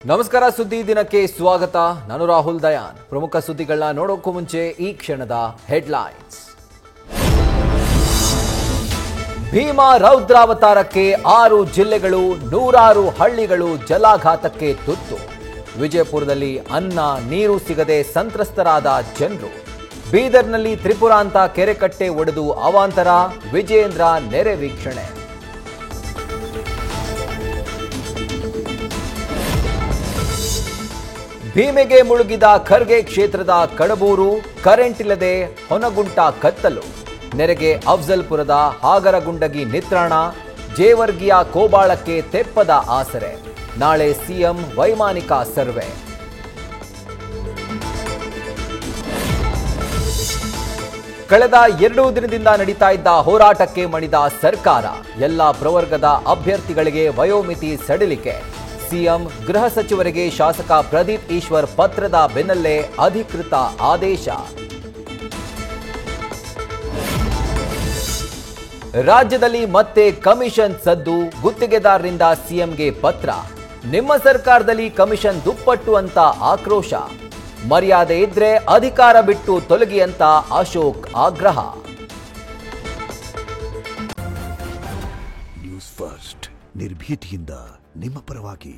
ನಮಸ್ಕಾರ ಸುದ್ದಿ ದಿನಕ್ಕೆ ಸ್ವಾಗತ. ನಾನು ರಾಹುಲ್ ದಯಾನ್. ಪ್ರಮುಖ ಸುದ್ದಿಗಳನ್ನ ನೋಡೋಕ್ಕೂ ಮುಂಚೆ ಈ ಕ್ಷಣದ ಹೆಡ್ಲೈನ್ಸ್. ಭೀಮಾ ರೌದ್ರಾವತಾರಕ್ಕೆ 6 ಜಿಲ್ಲೆಗಳು 100 ಹಳ್ಳಿಗಳು ಜಲಾಘಾತಕ್ಕೆ ತುತ್ತು. ವಿಜಯಪುರದಲ್ಲಿ ಅನ್ನ ನೀರು ಸಿಗದೆ ಸಂತ್ರಸ್ತರಾದ ಜನರು. ಬೀದರ್ನಲ್ಲಿ ತ್ರಿಪುರಾಂತ ಕೆರೆಕಟ್ಟೆ ಒಡೆದು ಅವಾಂತರ. ವಿಜಯೇಂದ್ರ ನೆರೆ ವೀಕ್ಷಣೆ. ಭೀಮೆಗೆ ಮುಳುಗಿದ ಖರ್ಗೆ ಕ್ಷೇತ್ರದ ಕಡಬೂರು. ಕರೆಂಟ್ ಇಲ್ಲದೆ ಹೊನಗುಂಟ ಕತ್ತಲು. ನೆರೆಗೆ ಅಫ್ಜಲ್ಪುರದ ಹಾಗರಗುಂಡಗಿ ನಿತ್ರಾಣ. ಜೇವರ್ಗಿಯ ಕೋಬಾಳಕ್ಕೆ ತೆಪ್ಪದ ಆಸರೆ. ನಾಳೆ ಸಿಎಂ ವೈಮಾನಿಕ ಸರ್ವೆ. ಕಳೆದ 2 ದಿನದಿಂದ ನಡೀತಾ ಇದ್ದ ಹೋರಾಟಕ್ಕೆ ಮಣಿದ ಸರ್ಕಾರ. ಎಲ್ಲ ಪ್ರವರ್ಗದ ಅಭ್ಯರ್ಥಿಗಳಿಗೆ ವಯೋಮಿತಿ ಸಡಿಲಿಕೆ. ಸಿಎಂ ಗೃಹ ಸಚಿವರಿಗೆ ಶಾಸಕ ಪ್ರದೀಪ್ ಈಶ್ವರ್ ಪತ್ರದ ಬೆನ್ನಲ್ಲೇ ಅಧಿಕೃತ ಆದೇಶ. ರಾಜ್ಯದಲ್ಲಿ ಮತ್ತೆ ಕಮಿಷನ್ ಸದ್ದು. ಗುತ್ತಿಗೆದಾರರಿಂದ ಸಿಎಂಗೆ ಪತ್ರ. ನಿಮ್ಮ ಸರ್ಕಾರದಲ್ಲಿ ಕಮಿಷನ್ ದುಪ್ಪಟ್ಟು ಅಂತ ಆಕ್ರೋಶ. ಮರ್ಯಾದೆ ಇದ್ರೆ ಅಧಿಕಾರ ಬಿಟ್ಟು ತೊಲಗಿ ಅಂತ ಅಶೋಕ್ ಆಗ್ರಹ. ನ್ಯೂಸ್ ಫಸ್ಟ್ ನಿರ್ಭೀತಿಯಿಂದ ನಿಮ್ಮ ಪರವಾಗಿ.